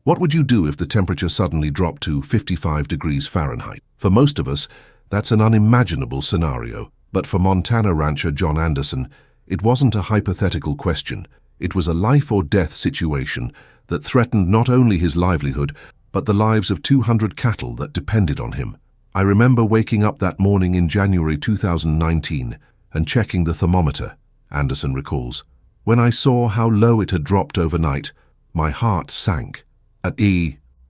What would you do if the temperature suddenly dropped to 55 degrees Fahrenheit? For most of us, that's an unimaginable scenario. But for Montana rancher John Anderson, it wasn't a hypothetical question. It was a life-or-death situation that threatened not only his livelihood, but the lives of 200 cattle that depended on him. I remember waking up that morning in January 2019 and checking the thermometer, Anderson recalls. When I saw how low it had dropped overnight, my heart sank. At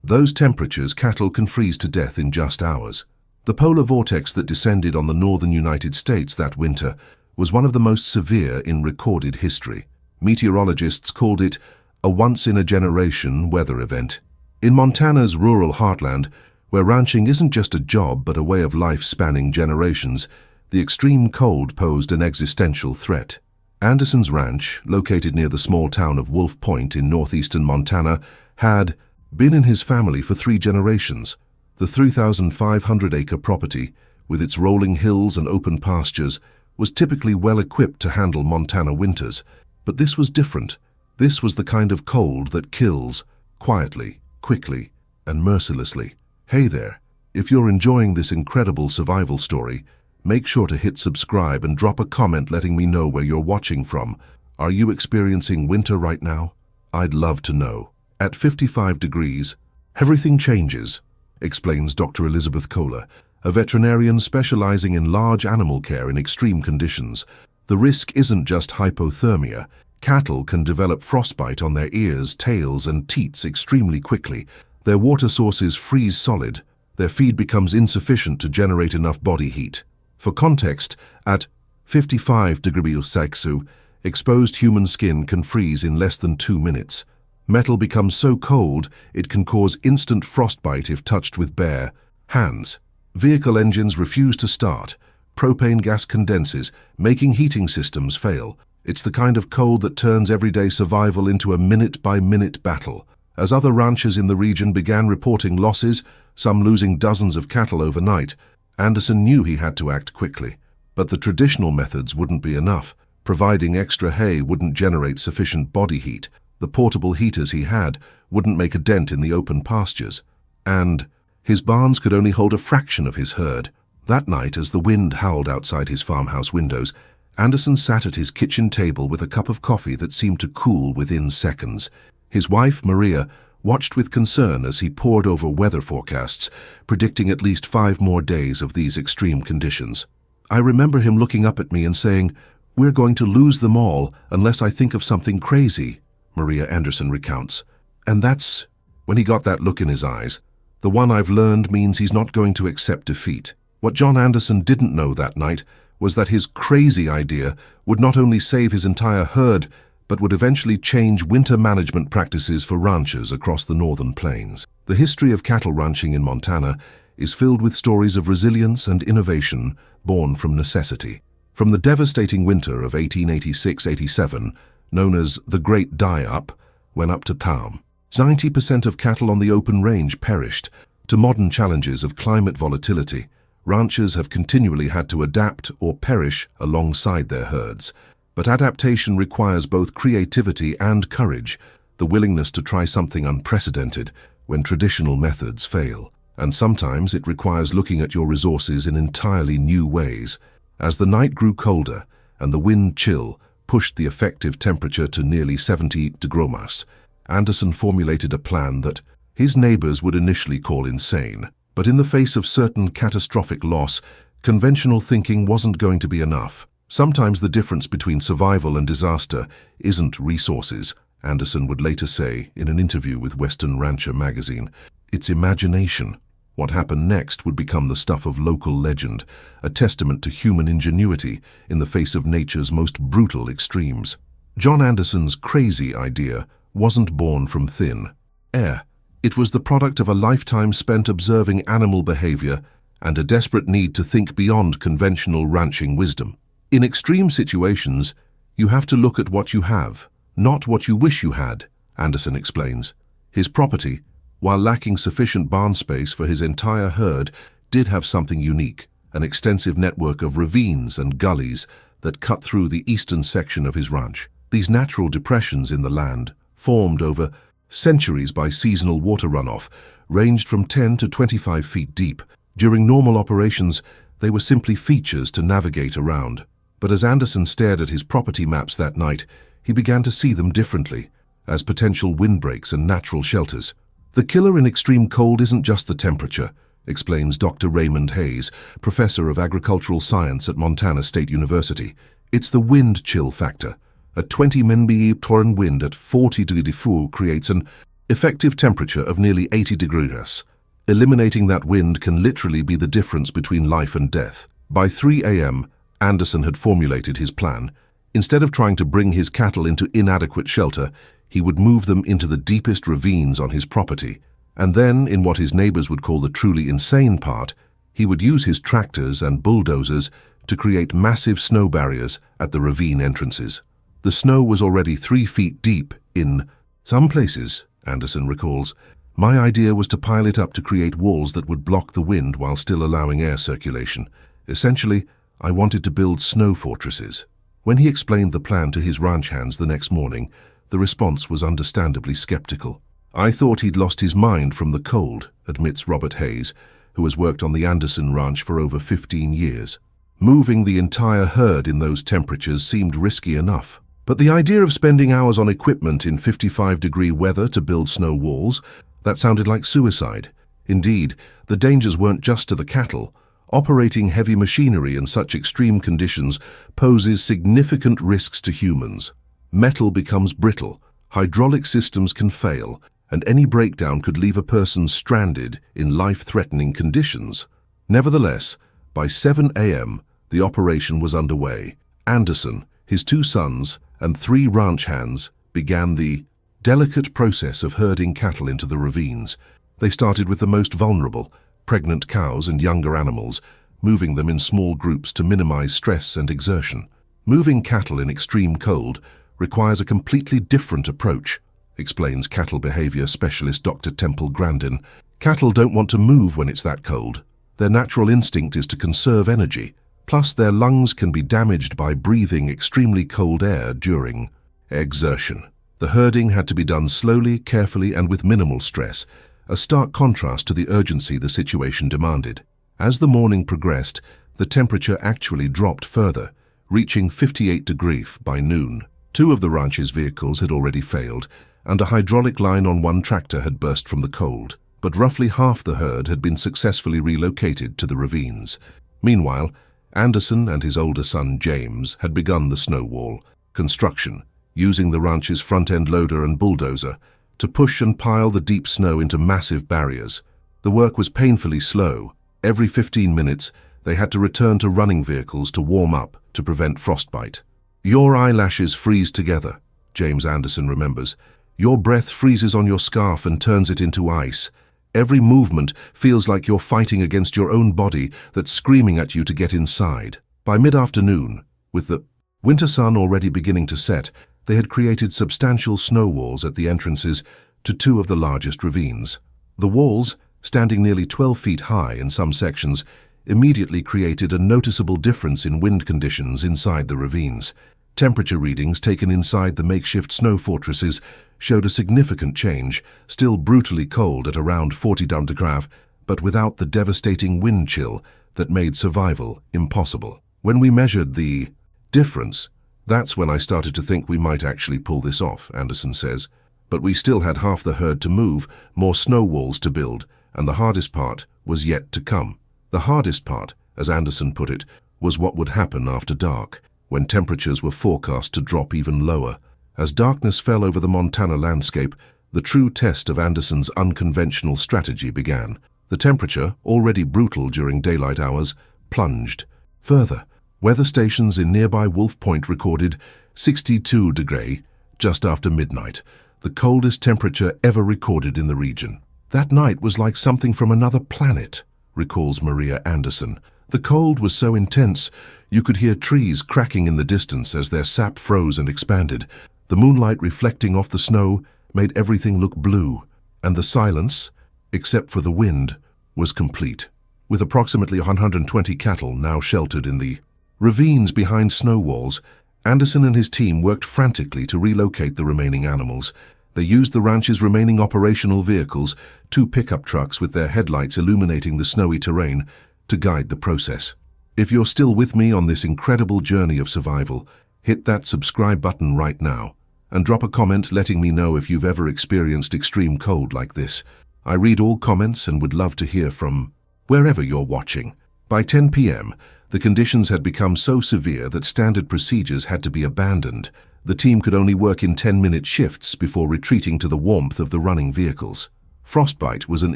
those temperatures, cattle can freeze to death in just hours. The polar vortex that descended on the northern United States that winter was one of the most severe in recorded history. Meteorologists called it a once-in-a-generation weather event. In Montana's rural heartland, where ranching isn't just a job but a way of life spanning generations, the extreme cold posed an existential threat. Anderson's ranch, located near the small town of Wolf Point in northeastern Montana, had been in his family for 3 generations. The 3,500-acre property, with its rolling hills and open pastures, was typically well-equipped to handle Montana winters. But this was different. This was the kind of cold that kills, quietly, quickly, and mercilessly. Hey there, if you're enjoying this incredible survival story, make sure to hit subscribe and drop a comment letting me know where you're watching from. Are you experiencing winter right now? I'd love to know. At 55 degrees, everything changes, explains Dr. Elizabeth Kohler, a veterinarian specializing in large animal care in extreme conditions. The risk isn't just hypothermia. Cattle can develop frostbite on their ears, tails, and teats extremely quickly. Their water sources freeze solid. Their feed becomes insufficient to generate enough body heat. For context, at 55 degrees Celsius, exposed human skin can freeze in less than 2 minutes. Metal becomes so cold it can cause instant frostbite if touched with bare hands. Vehicle engines refuse to start. Propane gas condenses, making heating systems fail. It's the kind of cold that turns everyday survival into a minute-by-minute battle. As other ranchers in the region began reporting losses, some losing dozens of cattle overnight, Anderson knew he had to act quickly. But the traditional methods wouldn't be enough. Providing extra hay wouldn't generate sufficient body heat. The portable heaters he had wouldn't make a dent in the open pastures. And his barns could only hold a fraction of his herd. That night, as the wind howled outside his farmhouse windows, Anderson sat at his kitchen table with a cup of coffee that seemed to cool within seconds. His wife, Maria, watched with concern as he pored over weather forecasts, predicting at least 5 more days of these extreme conditions. I remember him looking up at me and saying, "We're going to lose them all unless I think of something crazy," Maria Anderson recounts. And that's when he got that look in his eyes. The one I've learned means he's not going to accept defeat. What John Anderson didn't know that night was that his crazy idea would not only save his entire herd, but would eventually change winter management practices for ranchers across the northern plains. The history of cattle ranching in Montana is filled with stories of resilience and innovation born from necessity. From the devastating winter of 1886-87, known as the Great Die-Up, when up to calm, 90% of cattle on the open range perished, to modern challenges of climate volatility. Ranchers have continually had to adapt or perish alongside their herds. But adaptation requires both creativity and courage, the willingness to try something unprecedented when traditional methods fail. And sometimes it requires looking at your resources in entirely new ways. As the night grew colder and the wind chill pushed the effective temperature to nearly 70 degrees, Anderson formulated a plan that his neighbors would initially call insane. But in the face of certain catastrophic loss, conventional thinking wasn't going to be enough. Sometimes the difference between survival and disaster isn't resources, Anderson would later say in an interview with Western Rancher magazine. It's imagination. What happened next would become the stuff of local legend, a testament to human ingenuity in the face of nature's most brutal extremes. John Anderson's crazy idea wasn't born from thin air. It was the product of a lifetime spent observing animal behavior and a desperate need to think beyond conventional ranching wisdom. In extreme situations, you have to look at what you have, not what you wish you had, Anderson explains. His property, while lacking sufficient barn space for his entire herd, did have something unique, an extensive network of ravines and gullies that cut through the eastern section of his ranch. These natural depressions in the land, formed over centuries by seasonal water runoff, ranged from 10 to 25 feet deep. During normal operations, they were simply features to navigate around. But as Anderson stared at his property maps that night, he began to see them differently, as potential windbreaks and natural shelters. The killer in extreme cold isn't just the temperature, explains Dr. Raymond Hayes, professor of agricultural science at Montana State University. It's the wind chill factor. A 20 mb torrent wind at 40 degrees creates an effective temperature of nearly 80 degrees. Eliminating that wind can literally be the difference between life and death. By 3 a.m., Anderson had formulated his plan. Instead of trying to bring his cattle into inadequate shelter, he would move them into the deepest ravines on his property. And then, in what his neighbors would call the truly insane part, he would use his tractors and bulldozers to create massive snow barriers at the ravine entrances. The snow was already 3 feet deep in some places, Anderson recalls. My idea was to pile it up to create walls that would block the wind while still allowing air circulation. Essentially, I wanted to build snow fortresses. When he explained the plan to his ranch hands the next morning, the response was understandably skeptical. I thought he'd lost his mind from the cold, admits Robert Hayes, who has worked on the Anderson ranch for over 15 years. Moving the entire herd in those temperatures seemed risky enough. But the idea of spending hours on equipment in 55-degree weather to build snow walls, that sounded like suicide. Indeed, the dangers weren't just to the cattle. Operating heavy machinery in such extreme conditions poses significant risks to humans. Metal becomes brittle, hydraulic systems can fail, and any breakdown could leave a person stranded in life-threatening conditions. Nevertheless, by 7 a.m., the operation was underway. Anderson, his 2 sons, and 3 ranch hands began the delicate process of herding cattle into the ravines. They started with the most vulnerable, pregnant cows and younger animals, moving them in small groups to minimize stress and exertion. Moving cattle in extreme cold requires a completely different approach, explains cattle behavior specialist Dr. Temple Grandin. Cattle don't want to move when it's that cold. Their natural instinct is to conserve energy. Plus, their lungs can be damaged by breathing extremely cold air during exertion. The herding had to be done slowly, carefully, and with minimal stress, a stark contrast to the urgency the situation demanded. As the morning progressed, the temperature actually dropped further, reaching 58 degrees by noon. 2 of the ranch's vehicles had already failed, and a hydraulic line on 1 tractor had burst from the cold. But roughly half the herd had been successfully relocated to the ravines. Meanwhile, Anderson and his older son James had begun the snow wall construction, using the ranch's front-end loader and bulldozer to push and pile the deep snow into massive barriers. The work was painfully slow. Every 15 minutes, they had to return to running vehicles to warm up to prevent frostbite. Your eyelashes freeze together, James Anderson remembers. Your breath freezes on your scarf and turns it into ice. Every movement feels like you're fighting against your own body that's screaming at you to get inside. By mid-afternoon, with the winter sun already beginning to set, they had created substantial snow walls at the entrances to 2 of the largest ravines. The walls, standing nearly 12 feet high in some sections, immediately created a noticeable difference in wind conditions inside the ravines. Temperature readings taken inside the makeshift snow fortresses showed a significant change, still brutally cold at around 40 degrees, but without the devastating wind chill that made survival impossible. When we measured the difference, that's when I started to think we might actually pull this off, Anderson says. But we still had half the herd to move, more snow walls to build, and the hardest part was yet to come. The hardest part, as Anderson put it, was what would happen after dark, when temperatures were forecast to drop even lower. As darkness fell over the Montana landscape, the true test of Anderson's unconventional strategy began. The temperature, already brutal during daylight hours, plunged. Further, weather stations in nearby Wolf Point recorded 62 degrees just after midnight, the coldest temperature ever recorded in the region. That night was like something from another planet, recalls Maria Anderson. The cold was so intense, you could hear trees cracking in the distance as their sap froze and expanded. The moonlight reflecting off the snow made everything look blue, and the silence, except for the wind, was complete. With approximately 120 cattle now sheltered in the ravines behind snow walls, Anderson and his team worked frantically to relocate the remaining animals. They used the ranch's remaining operational vehicles, 2 pickup trucks with their headlights illuminating the snowy terrain, to guide the process. If you're still with me on this incredible journey of survival, hit that subscribe button right now, and drop a comment letting me know if you've ever experienced extreme cold like this. I read all comments and would love to hear from wherever you're watching. By 10 p.m., the conditions had become so severe that standard procedures had to be abandoned. The team could only work in 10-minute shifts before retreating to the warmth of the running vehicles. Frostbite was an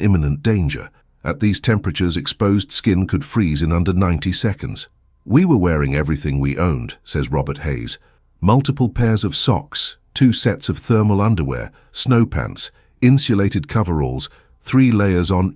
imminent danger. At these temperatures, exposed skin could freeze in under 90 seconds. We were wearing everything we owned, says Robert Hayes. Multiple pairs of socks, 2 sets of thermal underwear, snow pants, insulated coveralls, 3 layers on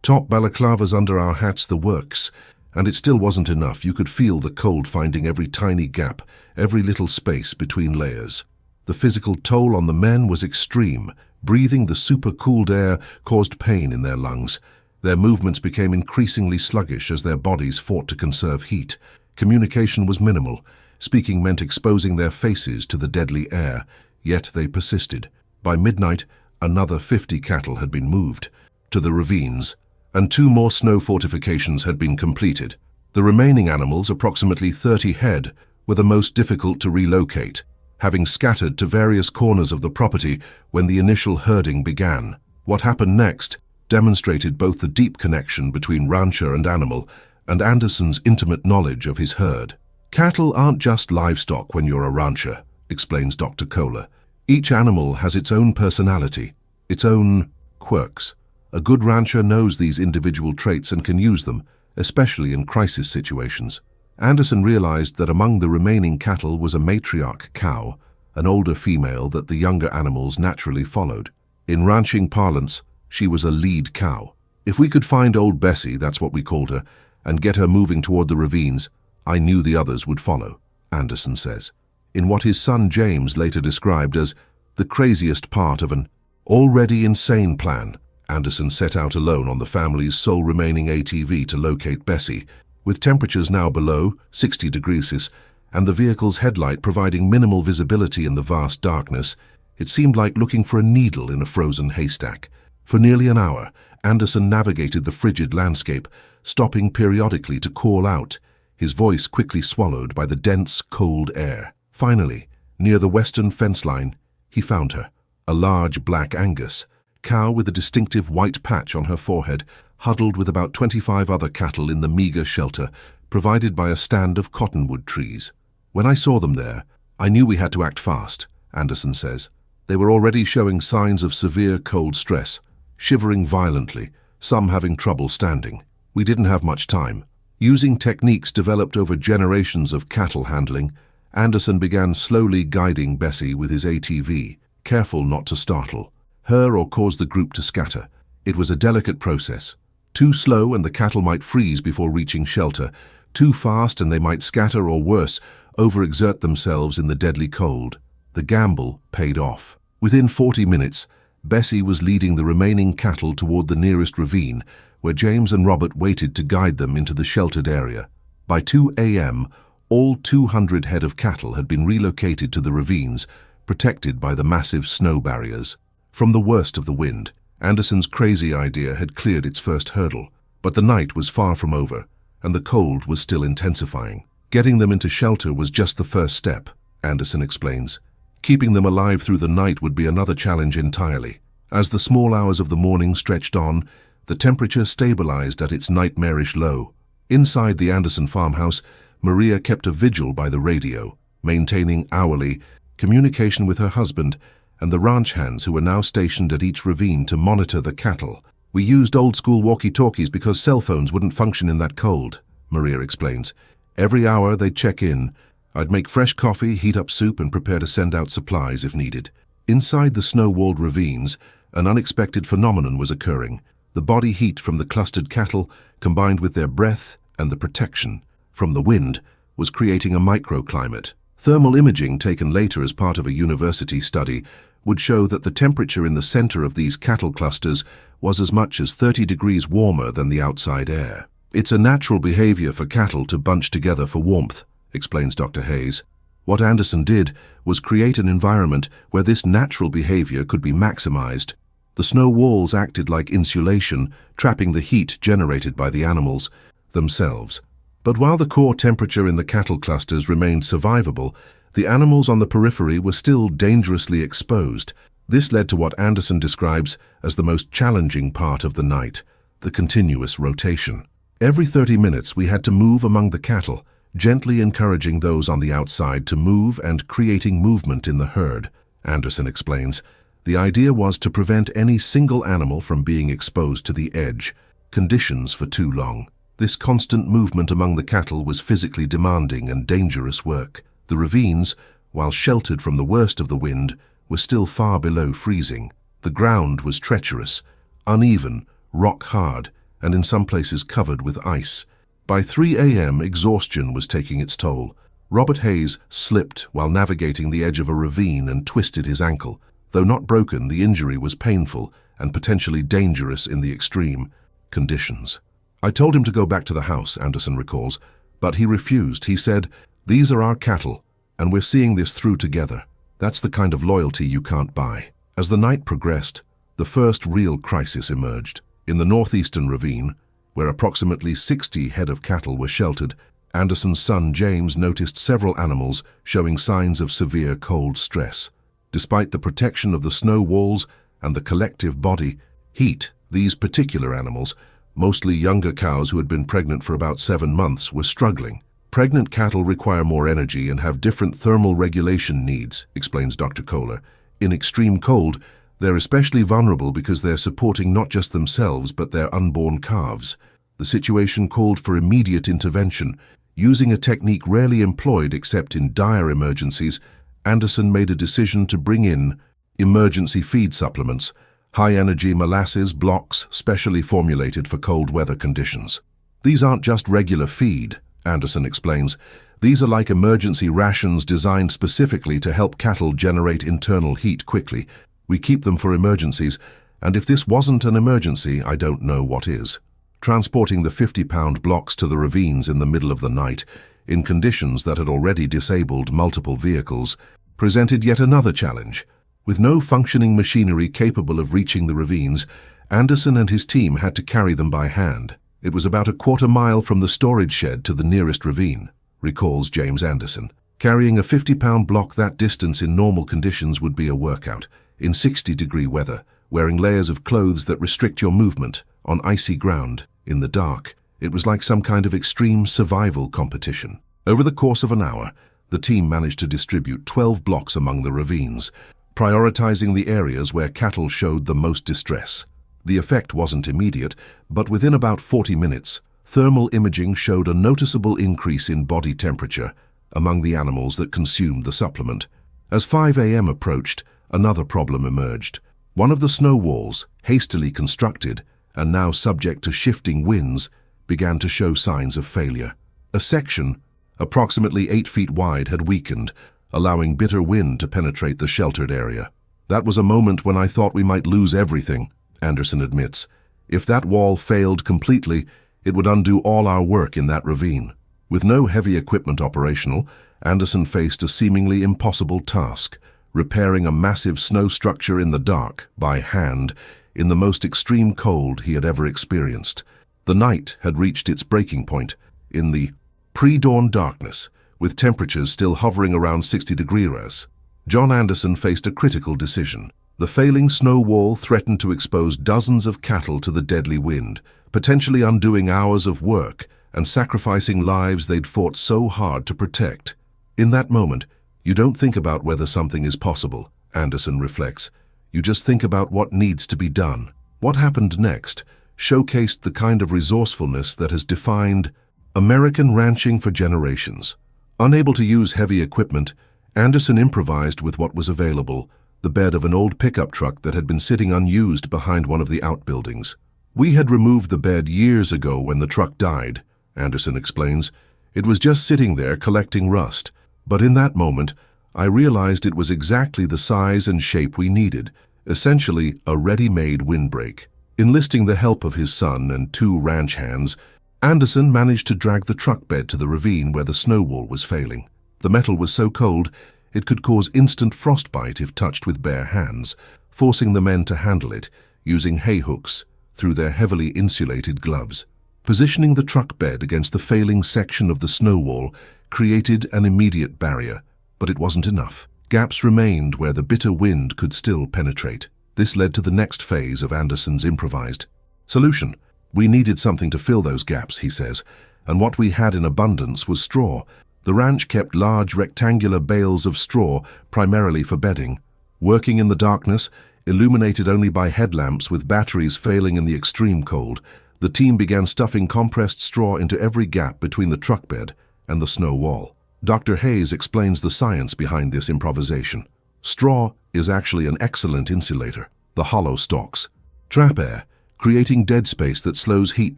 top balaclavas under our hats, the works. And it still wasn't enough. You could feel the cold finding every tiny gap, every little space between layers. The physical toll on the men was extreme. Breathing the super-cooled air caused pain in their lungs. Their movements became increasingly sluggish as their bodies fought to conserve heat. Communication was minimal. Speaking meant exposing their faces to the deadly air, yet they persisted. By midnight, another 50 cattle had been moved to the ravines, and 2 more snow fortifications had been completed. The remaining animals, approximately 30 head, were the most difficult to relocate, having scattered to various corners of the property when the initial herding began. What happened next demonstrated both the deep connection between rancher and animal and Anderson's intimate knowledge of his herd. Cattle aren't just livestock when you're a rancher, explains Dr. Kohler. Each animal has its own personality, its own quirks. A good rancher knows these individual traits and can use them, especially in crisis situations. Anderson realized that among the remaining cattle was a matriarch cow, an older female that the younger animals naturally followed. In ranching parlance, she was a lead cow. If we could find old Bessie, that's what we called her, and get her moving toward the ravines, I knew the others would follow, Anderson says. In what his son James later described as the craziest part of an already insane plan, Anderson set out alone on the family's sole remaining ATV to locate Bessie. With temperatures now below 60 degrees Celsius and the vehicle's headlight providing minimal visibility in the vast darkness, it seemed like looking for a needle in a frozen haystack. For nearly an hour, Anderson navigated the frigid landscape, stopping periodically to call out, his voice quickly swallowed by the dense, cold air. Finally, near the western fence line, he found her, a large black Angus cow with a distinctive white patch on her forehead, huddled with about 25 other cattle in the meager shelter provided by a stand of cottonwood trees. When I saw them there, I knew we had to act fast, Anderson says. They were already showing signs of severe cold stress, shivering violently, some having trouble standing. We didn't have much time. Using techniques developed over generations of cattle handling, Anderson began slowly guiding Bessie with his ATV, careful not to startle her or cause the group to scatter. It was a delicate process. Too slow and the cattle might freeze before reaching shelter. Too fast and they might scatter or worse, overexert themselves in the deadly cold. The gamble paid off. Within 40 minutes, Bessie was leading the remaining cattle toward the nearest ravine, where James and Robert waited to guide them into the sheltered area. By 2 a.m., all 200 head of cattle had been relocated to the ravines, protected by the massive snow barriers. From the worst of the wind, Anderson's crazy idea had cleared its first hurdle, but the night was far from over, and the cold was still intensifying. Getting them into shelter was just the first step, Anderson explains. Keeping them alive through the night would be another challenge entirely. As the small hours of the morning stretched on, the temperature stabilized at its nightmarish low. Inside the Anderson farmhouse, Maria kept a vigil by the radio, maintaining hourly communication with her husband and the ranch hands who were now stationed at each ravine to monitor the cattle. We used old-school walkie-talkies because cell phones wouldn't function in that cold, Maria explains. Every hour they'd check in. I'd make fresh coffee, heat up soup, and prepare to send out supplies if needed. Inside the snow-walled ravines, an unexpected phenomenon was occurring. The body heat from the clustered cattle, combined with their breath and the protection from the wind, was creating a microclimate. Thermal imaging, taken later as part of a university study, would show that the temperature in the center of these cattle clusters was as much as 30 degrees warmer than the outside air. It's a natural behavior for cattle to bunch together for warmth, explains Dr. Hayes. What Anderson did was create an environment where this natural behavior could be maximized. The snow walls acted like insulation, trapping the heat generated by the animals themselves. But while the core temperature in the cattle clusters remained survivable, the animals on the periphery were still dangerously exposed. This led to what Anderson describes as the most challenging part of the night, the continuous rotation. Every 30 minutes we had to move among the cattle, gently encouraging those on the outside to move and creating movement in the herd. Anderson explains, the idea was to prevent any single animal from being exposed to the edge conditions for too long. This constant movement among the cattle was physically demanding and dangerous work. The ravines, while sheltered from the worst of the wind, were still far below freezing. The ground was treacherous, uneven, rock-hard, and in some places covered with ice. By 3 a.m., exhaustion was taking its toll. Robert Hayes slipped while navigating the edge of a ravine and twisted his ankle. Though not broken, the injury was painful and potentially dangerous in the extreme conditions. I told him to go back to the house, Anderson recalls, but he refused. He said, "These are our cattle, and we're seeing this through together." That's the kind of loyalty you can't buy. As the night progressed, the first real crisis emerged. In the northeastern ravine, where approximately 60 head of cattle were sheltered, Anderson's son James noticed several animals showing signs of severe cold stress. Despite the protection of the snow walls and the collective body heat, these particular animals, mostly younger cows who had been pregnant for about 7 months, were struggling. Pregnant cattle require more energy and have different thermal regulation needs, explains Dr. Kohler. In extreme cold, they're especially vulnerable because they're supporting not just themselves but their unborn calves. The situation called for immediate intervention. Using a technique rarely employed except in dire emergencies, Anderson made a decision to bring in emergency feed supplements, high-energy molasses blocks specially formulated for cold weather conditions. These aren't just regular feed, Anderson explains. These are like emergency rations designed specifically to help cattle generate internal heat quickly. We keep them for emergencies, and if this wasn't an emergency, I don't know what is. Transporting the 50-pound blocks to the ravines in the middle of the night, in conditions that had already disabled multiple vehicles, presented yet another challenge. With no functioning machinery capable of reaching the ravines, Anderson and his team had to carry them by hand. It was about a quarter-mile from the storage shed to the nearest ravine, recalls James Anderson. Carrying a 50-pound block that distance in normal conditions would be a workout. In 60-degree weather, wearing layers of clothes that restrict your movement, on icy ground, in the dark, it was like some kind of extreme survival competition. Over the course of an hour, the team managed to distribute 12 blocks among the ravines, prioritizing the areas where cattle showed the most distress. The effect wasn't immediate, but within about 40 minutes, thermal imaging showed a noticeable increase in body temperature among the animals that consumed the supplement. As 5 a.m. approached, another problem emerged. One of the snow walls, hastily constructed and now subject to shifting winds, began to show signs of failure. A section, approximately 8 feet wide, had weakened, allowing bitter wind to penetrate the sheltered area. That was a moment when I thought we might lose everything, Anderson admits. If that wall failed completely, it would undo all our work in that ravine. With no heavy equipment operational, Anderson faced a seemingly impossible task, repairing a massive snow structure in the dark, by hand, in the most extreme cold he had ever experienced. The night had reached its breaking point, in the pre-dawn darkness, with temperatures still hovering around 60 degrees. John Anderson faced a critical decision. The failing snow wall threatened to expose dozens of cattle to the deadly wind, potentially undoing hours of work and sacrificing lives they'd fought so hard to protect. In that moment, you don't think about whether something is possible, Anderson reflects. You just think about what needs to be done. What happened next showcased the kind of resourcefulness that has defined American ranching for generations. Unable to use heavy equipment, Anderson improvised with what was available, the bed of an old pickup truck that had been sitting unused behind one of the outbuildings. We had removed the bed years ago when the truck died, Anderson explains. It was just sitting there collecting rust. But in that moment, I realized it was exactly the size and shape we needed, essentially a ready-made windbreak. Enlisting the help of his son and 2 ranch hands, Anderson managed to drag the truck bed to the ravine where the snow wall was failing. The metal was so cold it could cause instant frostbite if touched with bare hands, forcing the men to handle it using hay hooks through their heavily insulated gloves. Positioning the truck bed against the failing section of the snow wall created an immediate barrier, but it wasn't enough. Gaps remained where the bitter wind could still penetrate. This led to the next phase of Anderson's improvised solution. We needed something to fill those gaps, he says, and what we had in abundance was straw. The ranch kept large rectangular bales of straw, primarily for bedding. Working in the darkness, illuminated only by headlamps with batteries failing in the extreme cold, the team began stuffing compressed straw into every gap between the truck bed and the snow wall. Dr. Hayes explains the science behind this improvisation. Straw is actually an excellent insulator. The hollow stalks trap air, creating dead space that slows heat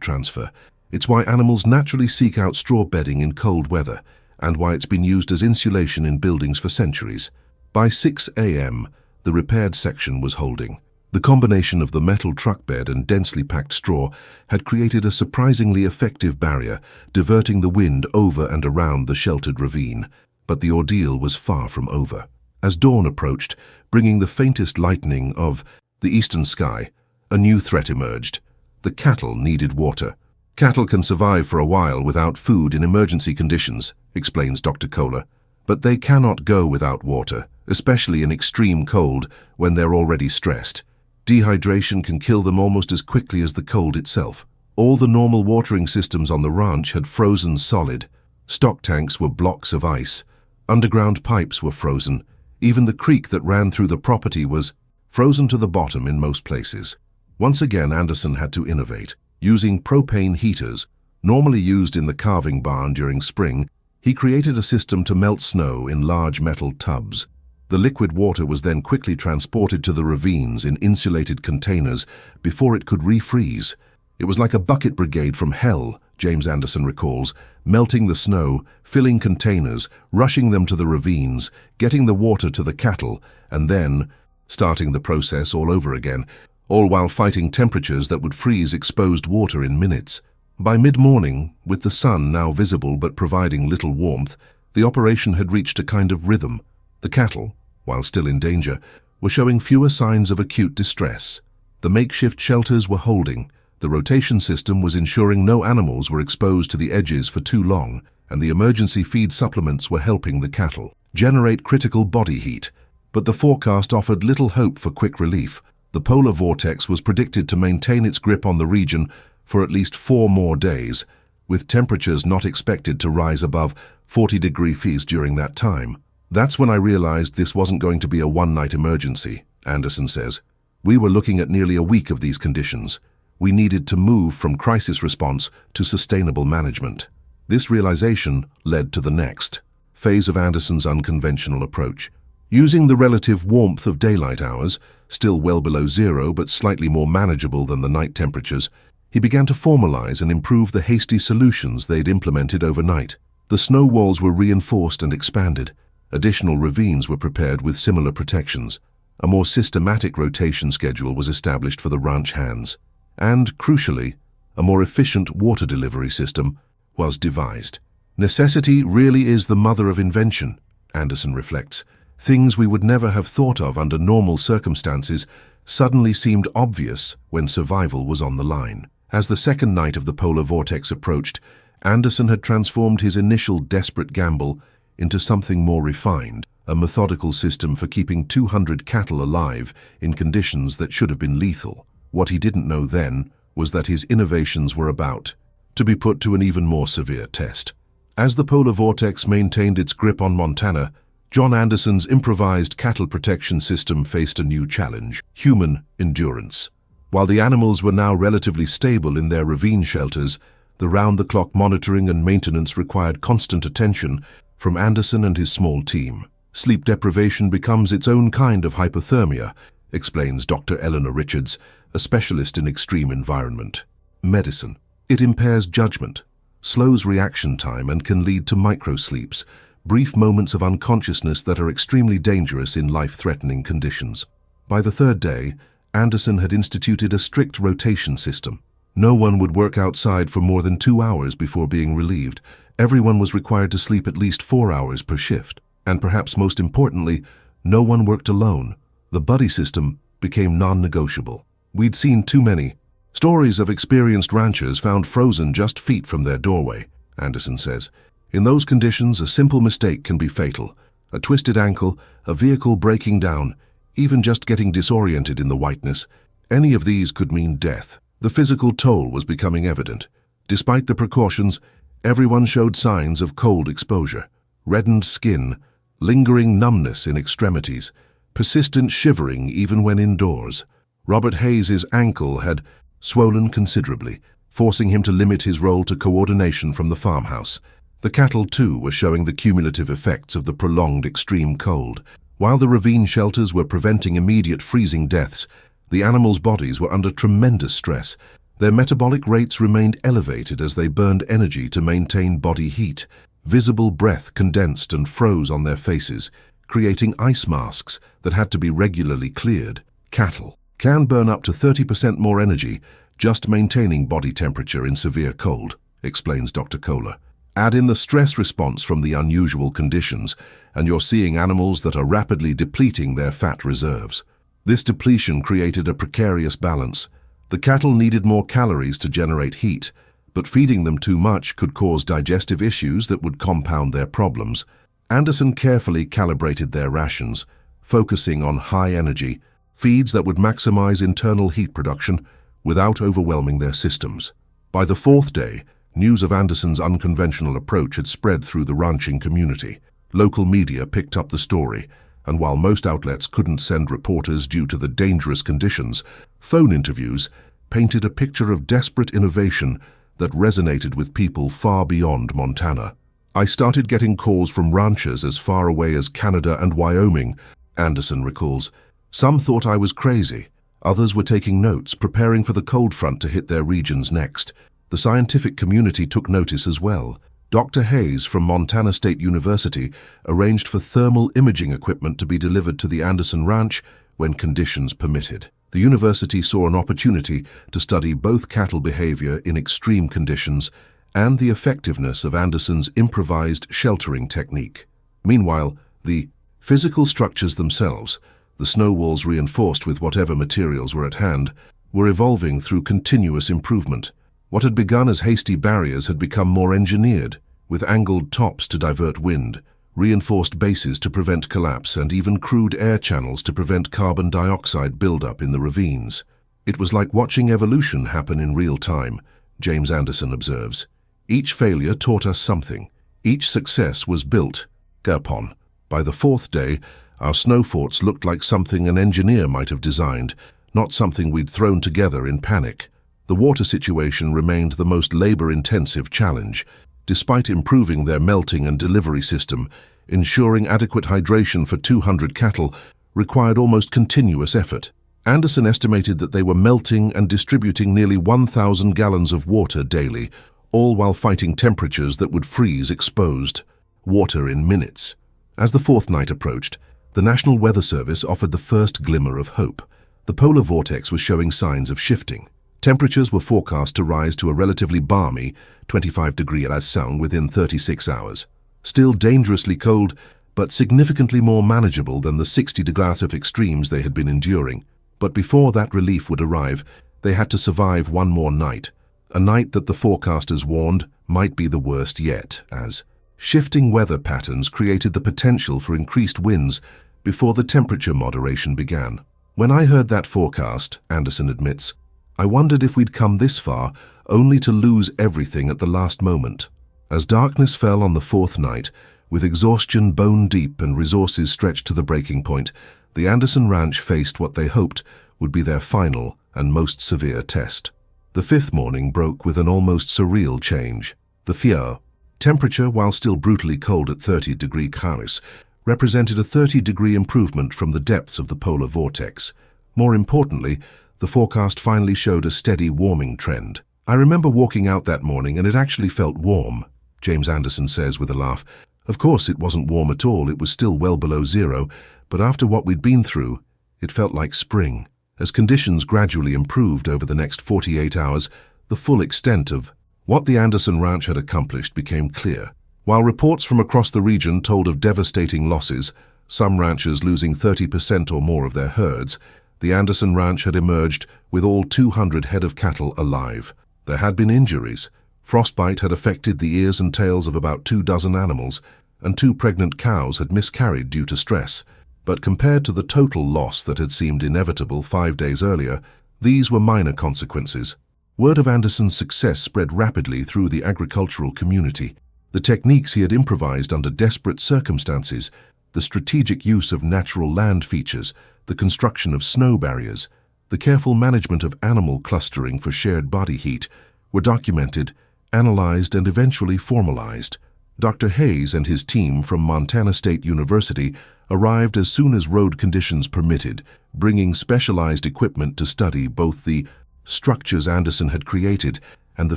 transfer. It's why animals naturally seek out straw bedding in cold weather, and why it's been used as insulation in buildings for centuries. By 6 a.m., the repaired section was holding. The combination of the metal truck bed and densely packed straw had created a surprisingly effective barrier, diverting the wind over and around the sheltered ravine. But the ordeal was far from over. As dawn approached, bringing the faintest lightening of the eastern sky, a new threat emerged. The cattle needed water. Cattle can survive for a while without food in emergency conditions, explains Dr. Kohler, but they cannot go without water, especially in extreme cold when they're already stressed. Dehydration can kill them almost as quickly as the cold itself. All the normal watering systems on the ranch had frozen solid. Stock tanks were blocks of ice. Underground pipes were frozen. Even the creek that ran through the property was frozen to the bottom in most places. Once again, Anderson had to innovate. Using propane heaters, normally used in the carving barn during spring, he created a system to melt snow in large metal tubs. The liquid water was then quickly transported to the ravines in insulated containers before it could refreeze. It was like a bucket brigade from hell, James Anderson recalls, melting the snow, filling containers, rushing them to the ravines, getting the water to the cattle, and then starting the process all over again, all while fighting temperatures that would freeze exposed water in minutes. By mid-morning, with the sun now visible but providing little warmth, the operation had reached a kind of rhythm. The cattle, while still in danger, were showing fewer signs of acute distress. The makeshift shelters were holding, the rotation system was ensuring no animals were exposed to the edges for too long, and the emergency feed supplements were helping the cattle generate critical body heat. But the forecast offered little hope for quick relief. The polar vortex was predicted to maintain its grip on the region for at least 4 more days, with temperatures not expected to rise above 40 degrees during that time. That's when I realized this wasn't going to be a one-night emergency, Anderson says. We were looking at nearly a week of these conditions. We needed to move from crisis response to sustainable management. This realization led to the next phase of Anderson's unconventional approach. Using the relative warmth of daylight hours, still well below zero but slightly more manageable than the night temperatures, he began to formalize and improve the hasty solutions they'd implemented overnight. The snow walls were reinforced and expanded. Additional ravines were prepared with similar protections. A more systematic rotation schedule was established for the ranch hands. And, crucially, a more efficient water delivery system was devised. Necessity really is the mother of invention, Anderson reflects. Things we would never have thought of under normal circumstances suddenly seemed obvious when survival was on the line. As the second night of the polar vortex approached, Anderson had transformed his initial desperate gamble into something more refined, a methodical system for keeping 200 cattle alive in conditions that should have been lethal. What he didn't know then was that his innovations were about to be put to an even more severe test. As the polar vortex maintained its grip on Montana, John Anderson's improvised cattle protection system faced a new challenge: human endurance. While the animals were now relatively stable in their ravine shelters, the round-the-clock monitoring and maintenance required constant attention from Anderson and his small team. Sleep deprivation becomes its own kind of hypothermia, explains Dr. Eleanor Richards, a specialist in extreme environment medicine. It impairs judgment, slows reaction time, and can lead to microsleeps, brief moments of unconsciousness that are extremely dangerous in life-threatening conditions. By the third day, Anderson had instituted a strict rotation system. No one would work outside for more than 2 hours before being relieved, Everyone was required to sleep at least 4 hours per shift. And perhaps most importantly, no one worked alone. The buddy system became non-negotiable. We'd seen too many stories of experienced ranchers found frozen just feet from their doorway, Anderson says. In those conditions, a simple mistake can be fatal. A twisted ankle, a vehicle breaking down, even just getting disoriented in the whiteness, any of these could mean death. The physical toll was becoming evident. Despite the precautions, everyone showed signs of cold exposure. Reddened skin, lingering numbness in extremities, persistent shivering even when indoors. Robert Hayes's ankle had swollen considerably, forcing him to limit his role to coordination from the farmhouse. The cattle, too, were showing the cumulative effects of the prolonged extreme cold. While the ravine shelters were preventing immediate freezing deaths, the animals' bodies were under tremendous stress. Their metabolic rates remained elevated as they burned energy to maintain body heat. Visible breath condensed and froze on their faces, creating ice masks that had to be regularly cleared. Cattle can burn up to 30% more energy just maintaining body temperature in severe cold, explains Dr. Kohler. Add in the stress response from the unusual conditions, and you're seeing animals that are rapidly depleting their fat reserves. This depletion created a precarious balance. The cattle needed more calories to generate heat, but feeding them too much could cause digestive issues that would compound their problems. Anderson carefully calibrated their rations, focusing on high energy, feeds that would maximize internal heat production without overwhelming their systems. By the fourth day, news of Anderson's unconventional approach had spread through the ranching community. Local media picked up the story, and while most outlets couldn't send reporters due to the dangerous conditions, phone interviews painted a picture of desperate innovation that resonated with people far beyond Montana. I started getting calls from ranchers as far away as Canada and Wyoming, Anderson recalls. Some thought I was crazy. Others were taking notes, preparing for the cold front to hit their regions next. The scientific community took notice as well. Dr. Hayes from Montana State University arranged for thermal imaging equipment to be delivered to the Anderson Ranch when conditions permitted. The university saw an opportunity to study both cattle behavior in extreme conditions and the effectiveness of Anderson's improvised sheltering technique. Meanwhile, the physical structures themselves, the snow walls reinforced with whatever materials were at hand, were evolving through continuous improvement. What had begun as hasty barriers had become more engineered, with angled tops to divert wind, reinforced bases to prevent collapse, and even crude air channels to prevent carbon dioxide buildup in the ravines. It was like watching evolution happen in real time, James Anderson observes. Each failure taught us something. Each success was built upon. By the fourth day, our snow forts looked like something an engineer might have designed, not something we'd thrown together in panic. The water situation remained the most labor-intensive challenge. Despite improving their melting and delivery system, ensuring adequate hydration for 200 cattle required almost continuous effort. Anderson estimated that they were melting and distributing nearly 1,000 gallons of water daily, all while fighting temperatures that would freeze exposed water in minutes. As the fourth night approached, the National Weather Service offered the first glimmer of hope. The polar vortex was showing signs of shifting. Temperatures were forecast to rise to a relatively balmy 25 degrees Celsius within 36 hours. Still dangerously cold, but significantly more manageable than the 60 degrees of extremes they had been enduring. But before that relief would arrive, they had to survive one more night, a night that the forecasters warned might be the worst yet, as shifting weather patterns created the potential for increased winds before the temperature moderation began. When I heard that forecast, Anderson admits, I wondered if we'd come this far only to lose everything at the last moment. As darkness fell on the fourth night, with exhaustion bone deep and resources stretched to the breaking point, the Anderson Ranch faced what they hoped would be their final and most severe test. The fifth morning broke with an almost surreal change. The Fier temperature, while still brutally cold at 30 degrees Celsius, represented a 30-degree improvement from the depths of the polar vortex. More importantly, the forecast finally showed a steady warming trend. I remember walking out that morning and it actually felt warm, James Anderson says with a laugh. Of course, it wasn't warm at all, it was still well below zero, but after what we'd been through, it felt like spring. As conditions gradually improved over the next 48 hours, the full extent of What the Anderson Ranch had accomplished became clear. While reports from across the region told of devastating losses, some ranchers losing 30% or more of their herds, the Anderson Ranch had emerged with all 200 head of cattle alive. There had been injuries. Frostbite had affected the ears and tails of about 24 animals, and 2 pregnant cows had miscarried due to stress. But compared to the total loss that had seemed inevitable 5 days earlier, these were minor consequences. Word of Anderson's success spread rapidly through the agricultural community. The techniques he had improvised under desperate circumstances, the strategic use of natural land features, the construction of snow barriers, the careful management of animal clustering for shared body heat, were documented, analyzed, and eventually formalized. Dr. Hayes and his team from Montana State University arrived as soon as road conditions permitted, bringing specialized equipment to study both the structures Anderson had created and the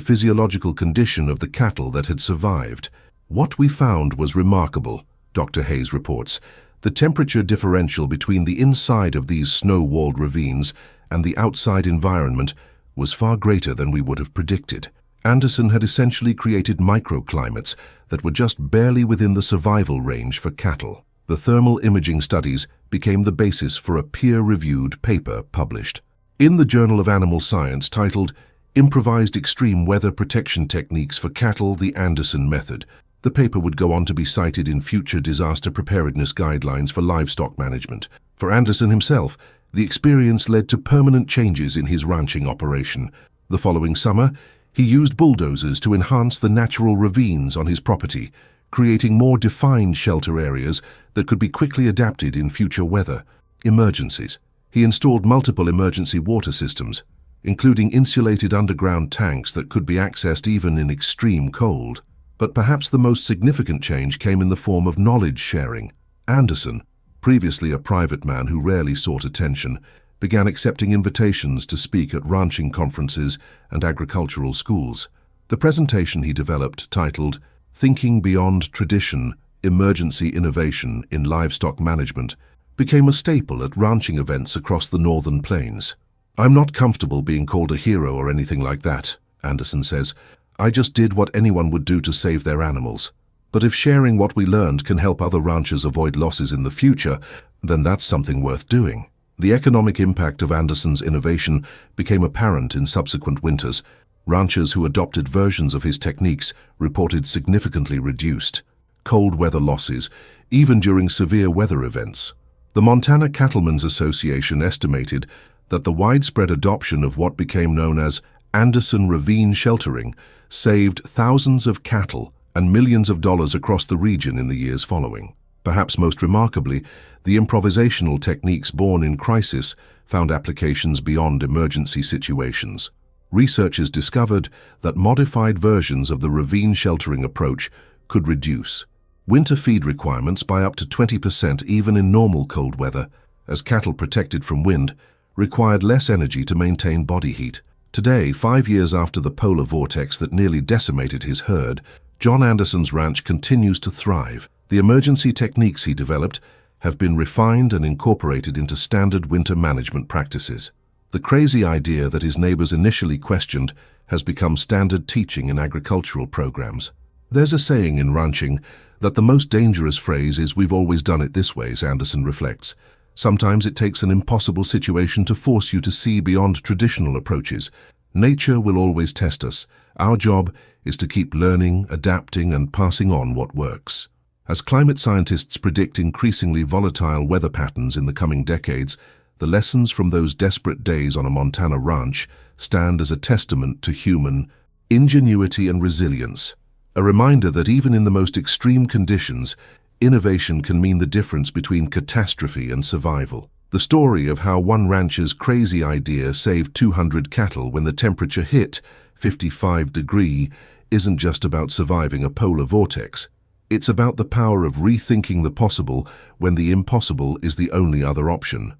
physiological condition of the cattle that had survived. What we found was remarkable, Dr. Hayes reports. The temperature differential between the inside of these snow-walled ravines and the outside environment was far greater than we would have predicted. Anderson had essentially created microclimates that were just barely within the survival range for cattle. The thermal imaging studies became the basis for a peer-reviewed paper published in the Journal of Animal Science titled Improvised Extreme Weather Protection Techniques for Cattle, the Anderson Method. The paper would go on to be cited in future disaster preparedness guidelines for livestock management. For Anderson himself, the experience led to permanent changes in his ranching operation. The following summer, he used bulldozers to enhance the natural ravines on his property, creating more defined shelter areas that could be quickly adapted in future weather. Emergencies. He installed multiple emergency water systems, including insulated underground tanks that could be accessed even in extreme cold. But perhaps the most significant change came in the form of knowledge sharing. Anderson, previously a private man who rarely sought attention, began accepting invitations to speak at ranching conferences and agricultural schools. The presentation he developed, titled Thinking Beyond Tradition, Emergency Innovation in Livestock Management, became a staple at ranching events across the northern plains. "I'm not comfortable being called a hero or anything like that," Anderson says. "I just did what anyone would do to save their animals. But if sharing what we learned can help other ranchers avoid losses in the future, then that's something worth doing." The economic impact of Anderson's innovation became apparent in subsequent winters. Ranchers who adopted versions of his techniques reported significantly reduced cold weather losses, even during severe weather events. The Montana Cattlemen's Association estimated that the widespread adoption of what became known as Anderson ravine sheltering saved thousands of cattle and millions of dollars across the region in the years following. Perhaps most remarkably, the improvisational techniques born in crisis found applications beyond emergency situations. Researchers discovered that modified versions of the ravine sheltering approach could reduce winter feed requirements by up to 20% even in normal cold weather, as cattle protected from wind required less energy to maintain body heat. Today, 5 years after the polar vortex that nearly decimated his herd, John Anderson's ranch continues to thrive. The emergency techniques he developed have been refined and incorporated into standard winter management practices. The crazy idea that his neighbors initially questioned has become standard teaching in agricultural programs. There's a saying in ranching that the most dangerous phrase is "we've always done it this way," Anderson reflects. Sometimes it takes an impossible situation to force you to see beyond traditional approaches. Nature will always test us. Our job is to keep learning, adapting, and passing on what works. As climate scientists predict increasingly volatile weather patterns in the coming decades, the lessons from those desperate days on a Montana ranch stand as a testament to human ingenuity and resilience. A reminder that even in the most extreme conditions, innovation can mean the difference between catastrophe and survival. The story of how one rancher's crazy idea saved 200 cattle when the temperature hit 55 degrees isn't just about surviving a polar vortex. It's about the power of rethinking the possible when the impossible is the only other option.